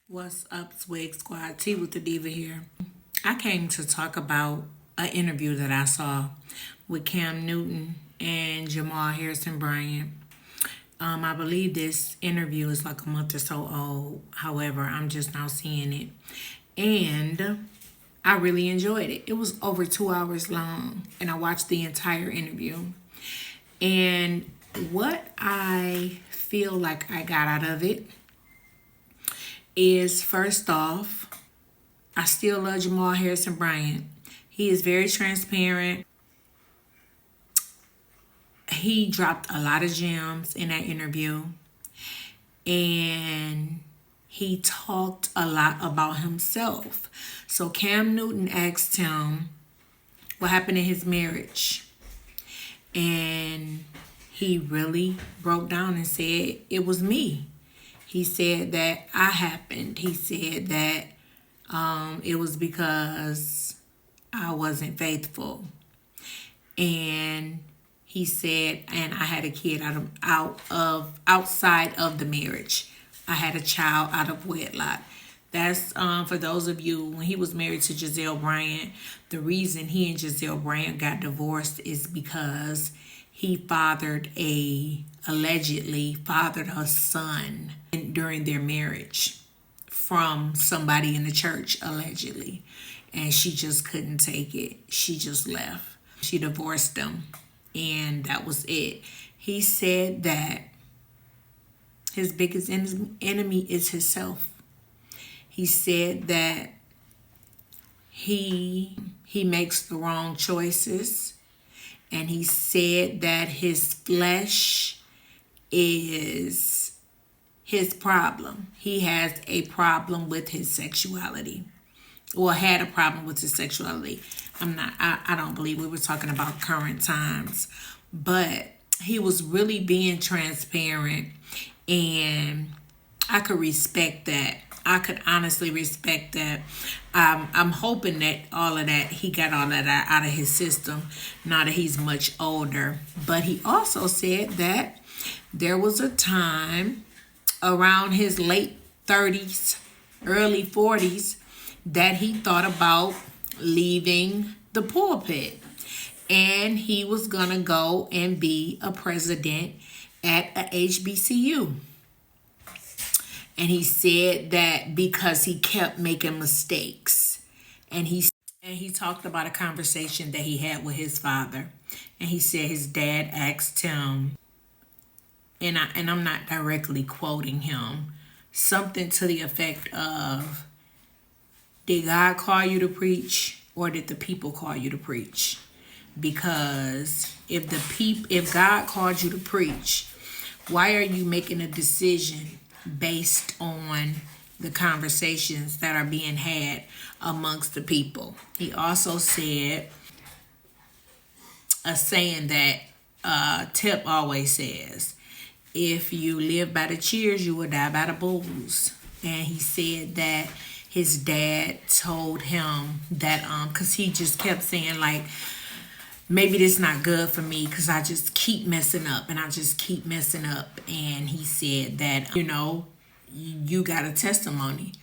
What's up, Swag Squad? T with the Diva here. I came to talk about an interview that I saw with Cam Newton and Jamal Harrison Bryant. I believe this interview is like a month or so old. However, I'm just now seeing it. And I really enjoyed it. It was over 2 hours long, and I watched the entire interview. And what I feel like I got out of it is, first off, I still love Jamal Harrison Bryant. He is very transparent. He dropped a lot of gems in that interview, and he talked a lot about himself. So Cam Newton asked him what happened in his marriage, and he really broke down and said it was me. He said that I happened. He said that it was because I wasn't faithful. And he said, and I had a kid outside of the marriage. I had a child out of wedlock. That's for those of you, when he was married to Giselle Bryant, the reason he and Giselle Bryant got divorced is because he allegedly fathered a son during their marriage from somebody in the church, allegedly. And she just couldn't take it. She just left. She divorced him, and that was it. He said that his biggest enemy is himself. He said that he makes the wrong choices, and he said that his flesh is his problem. He has a problem with his sexuality, or had a problem with his sexuality. I don't believe we were talking about current times, but he was really being transparent, and I could respect that. I could honestly respect that. I'm hoping that he got all of that out of his system now that he's much older. But he also said that there was a time around his late 30s, early 40s, that he thought about leaving the pulpit. And he was going to go and be a president at a HBCU. And he said that because he kept making mistakes. And he talked about a conversation that he had with his father. And he said his dad asked him, and I'm not directly quoting him, something to the effect of, did God call you to preach, or did the people call you to preach? Because if God called you to preach, why are you making a decision based on the conversations that are being had amongst the people? He also said a saying that Tip always says, if you live by the cheers, you will die by the bulls. And he said that his dad told him that because he just kept saying, like, maybe this not good for me because I just keep messing up and I just keep messing up. And he said that, you got a testimony,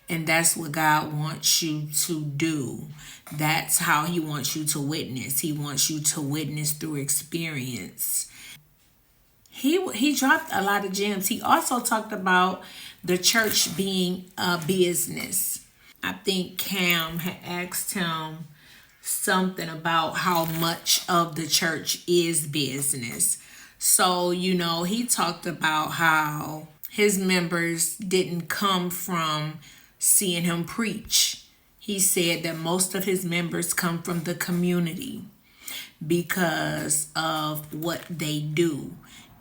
and that's what God wants you to do. That's how he wants you to witness. He wants you to witness through experience. He dropped a lot of gems. He also talked about the church being a business. I think Cam had asked him something about how much of the church is business. So, he talked about how his members didn't come from seeing him preach. He said that most of his members come from the community because of what they do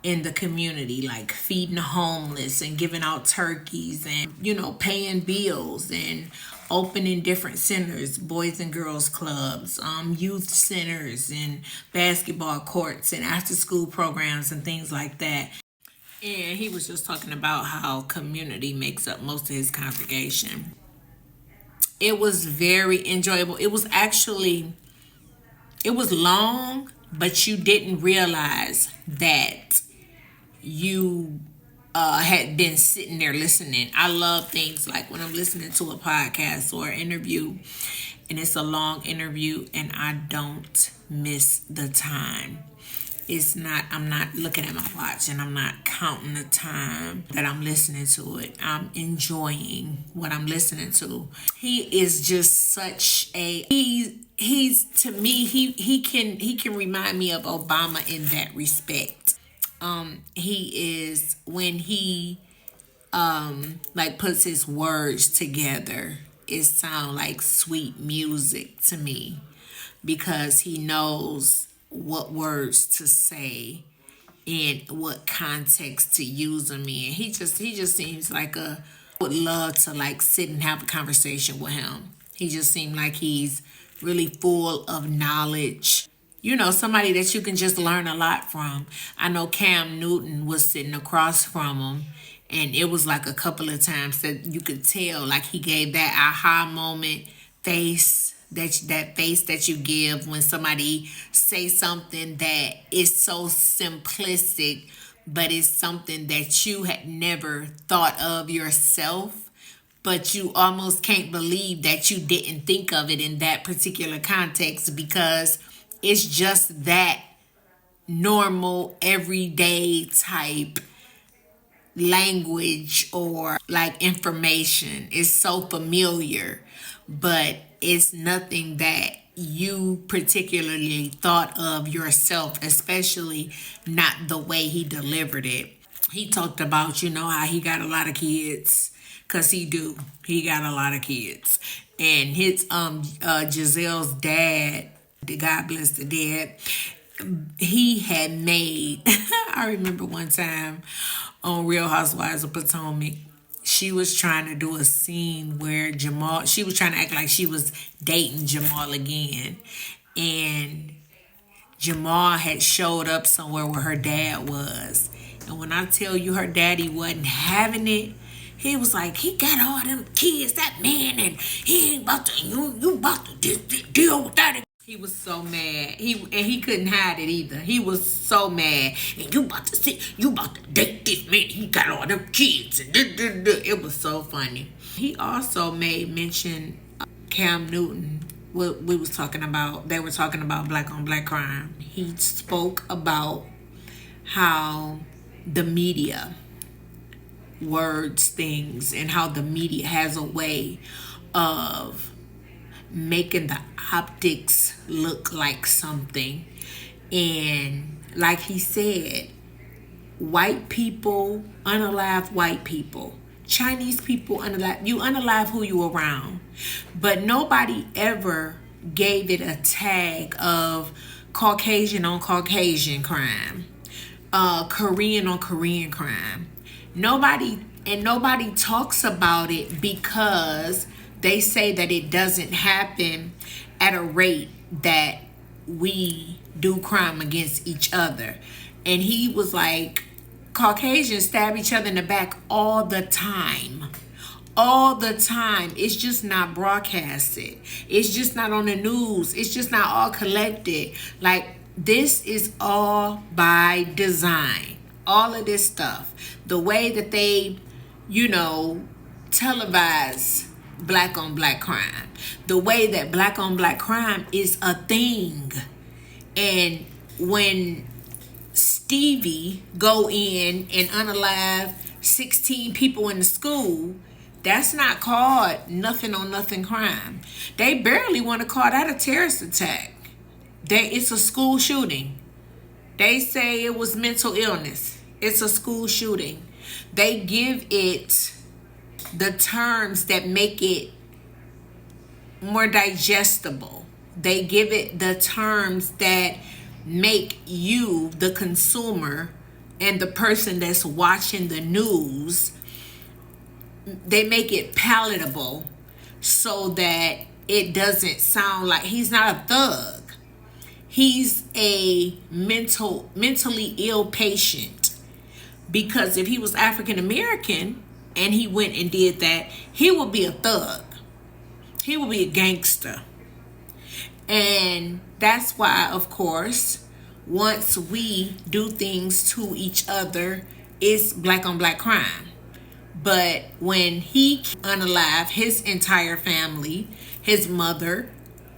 in the community, like feeding the homeless and giving out turkeys and, paying bills and opening different centers, boys and girls clubs, youth centers and basketball courts and after school programs and things like that. And he was just talking about how community makes up most of his congregation. It was very enjoyable. It was long, but you didn't realize that you had been sitting there listening. I love things like when I'm listening to a podcast or an interview and it's a long interview and I don't miss the time. I'm not looking at my watch and I'm not counting the time that I'm listening to it. I'm enjoying what I'm listening to. He is just such a, he's to me, he can remind me of Obama in that respect. He is, when he like puts his words together, it sounds like sweet music to me because he knows what words to say and what context to use them in. He just seems like would love to like sit and have a conversation with him. He just seemed like he's really full of knowledge. Somebody that you can just learn a lot from. I know Cam Newton was sitting across from him, and it was like a couple of times that you could tell like he gave that aha moment face, that face that you give when somebody say something that is so simplistic, but it's something that you had never thought of yourself, but you almost can't believe that you didn't think of it in that particular context because it's just that normal, everyday type language or like information. Is so familiar, but it's nothing that you particularly thought of yourself, especially not the way he delivered it. He talked about, how he got a lot of kids, because he got a lot of kids. And his Giselle's dad, God bless the dad, he had made, I remember one time on Real Housewives of Potomac, she was trying to do a scene where she was trying to act like she was dating Jamal again. And Jamal had showed up somewhere where her dad was. And when I tell you her daddy wasn't having it, he was like, he got all them kids, that man, and he ain't about to, you about to deal with that. He was so mad. He couldn't hide it either. He was so mad. And you about to date this man. He got all them kids. And it was so funny. He also made mention of Cam Newton. What we was talking about. They were talking about black on black crime. He spoke about how the media words things and how the media has a way of making the optics look like something. And like he said, white people unalive white people, Chinese people unalive who you around, but nobody ever gave it a tag of Caucasian on Caucasian crime, Korean on Korean crime. Nobody talks about it because they say that it doesn't happen at a rate that we do crime against each other. And he was like, Caucasians stab each other in the back all the time. All the time. It's just not broadcasted. It's just not on the news. It's just not all collected. Like, this is all by design. All of this stuff. The way that they, televise black on black crime, the way that black on black crime is a thing. And when Stevie go in and unalive 16 people in the school, that's not called nothing on nothing crime. They barely want to call that a terrorist attack. It's a school shooting. They say it was mental illness. It's a school shooting. They give it the terms that make it more digestible. They give it the terms that make you, the consumer, and the person that's watching the news, they make it palatable so that it doesn't sound like he's not a thug. He's a mentally ill patient. Because if he was African American and he went and did that, he would be a thug. He would be a gangster. And that's why, of course, once we do things to each other it's black on black crime. But when he unalive his entire family, his mother,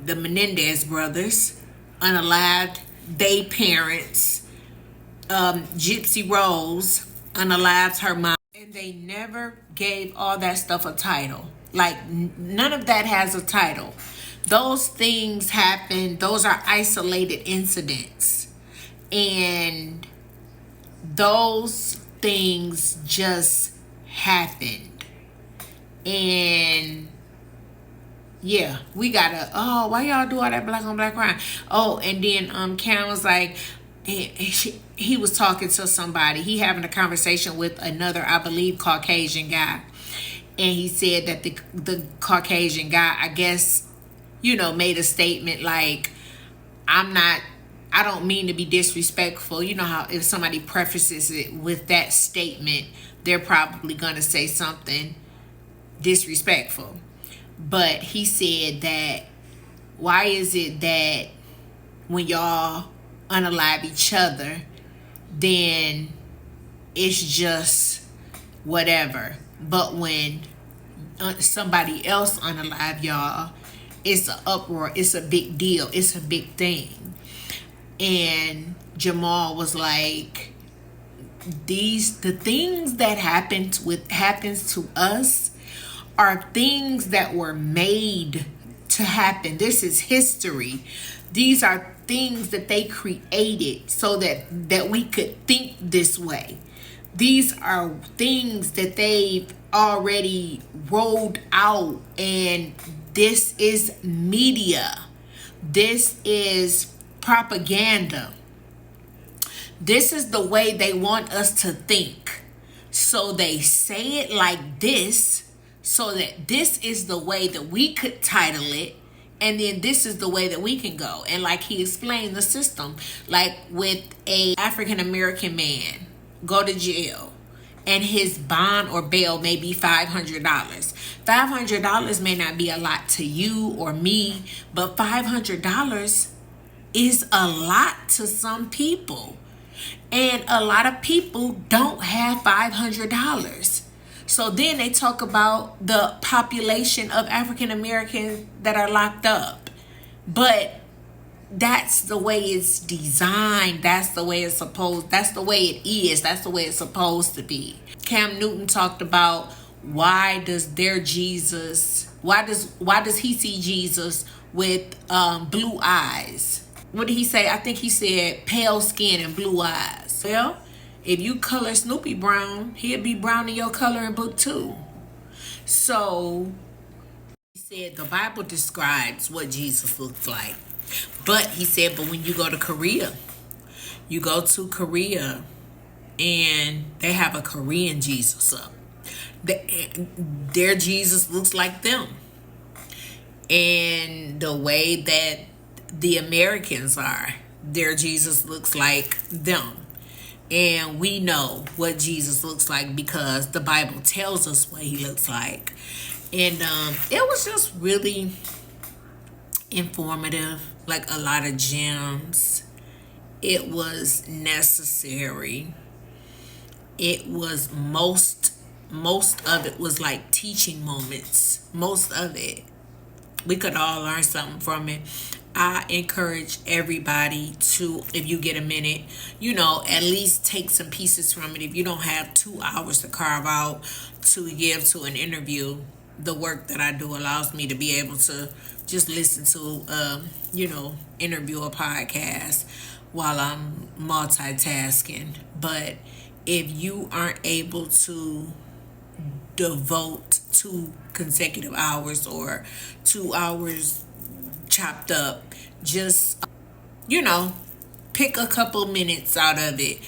the Menendez brothers, unalived they parents, Gypsy Rose unalived her mom, and they never gave all that stuff a title. Like none of that has a title. Those things happen. Those are isolated incidents, and those things just happened. And yeah, we gotta, oh, why y'all do all that black on black crime? Oh, and then Karen was like, he was talking to somebody. He having a conversation with another, I believe, Caucasian guy. And he said that the Caucasian guy, I guess, made a statement like, I don't mean to be disrespectful. You know how if somebody prefaces it with that statement, they're probably going to say something disrespectful. But he said that, why is it that when y'all unalive each other, then it's just whatever. But when somebody else unalive y'all, it's an uproar. It's a big deal. It's a big thing. And Jamal was like, the things that happens to us are things that were made to happen. This is history. These are things that they created so that we could think this way. These are things that they've already rolled out, and this is media. This is propaganda. This is the way they want us to think. So they say it like this, so that this is the way that we could title it, and then this is the way that we can go. And like he explained the system, like with a African American man go to jail and his bond or bail may be $500. $500 may not be a lot to you or me, but $500 is a lot to some people. And a lot of people don't have $500. So then they talk about the population of African Americans that are locked up. But that's the way it's designed. That's the way it's that's the way it is. That's the way it's supposed to be. Cam Newton talked about why does he see Jesus with blue eyes? What did he say? I think he said pale skin and blue eyes. Well, if you color Snoopy brown, he'll be brown in your coloring book too. So he said the Bible describes what Jesus looks like. But he said, but when you go to Korea and they have a Korean Jesus up. Their Jesus looks like them. And the way that the Americans are, their Jesus looks like them. And we know what Jesus looks like because the Bible tells us what he looks like. And it was just really informative, like a lot of gems. It was necessary. It was most of it was like teaching moments. Most of it, we could all learn something from it. I encourage everybody to, if you get a minute, at least take some pieces from it. If you don't have 2 hours to carve out to give to an interview, the work that I do allows me to be able to just listen to, interview a podcast while I'm multitasking. But if you aren't able to devote 2 consecutive hours or 2 hours chopped up, just pick a couple minutes out of it.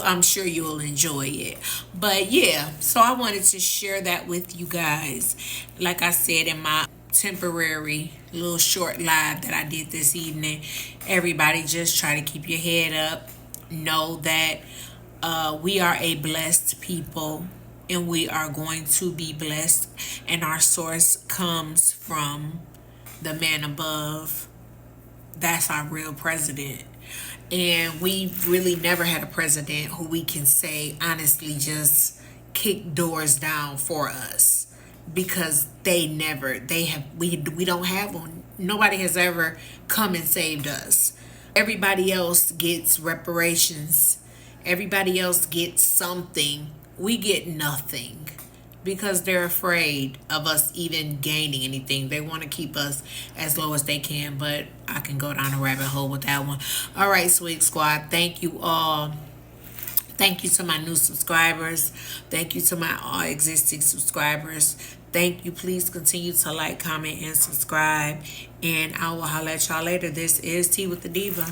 I'm sure you'll enjoy it. But yeah, so I wanted to share that with you guys. Like I said in my temporary little short live that I did this evening, everybody just try to keep your head up. Know that we are a blessed people, and we are going to be blessed, and our source comes from the man above. That's our real president. And we really never had a president who we can say honestly just kick doors down for us, because we don't have one. Nobody has ever come and saved us. Everybody else gets reparations. Everybody else gets something. We get nothing because they're afraid of us even gaining anything. They want to keep us as low as they can, but I can go down a rabbit hole with that one. All right, Sweet Squad. Thank you all. Thank you to my new subscribers. Thank you to my all existing subscribers. Thank you. Please continue to like, comment, and subscribe. And I will holler at y'all later. This is Tea with the Diva.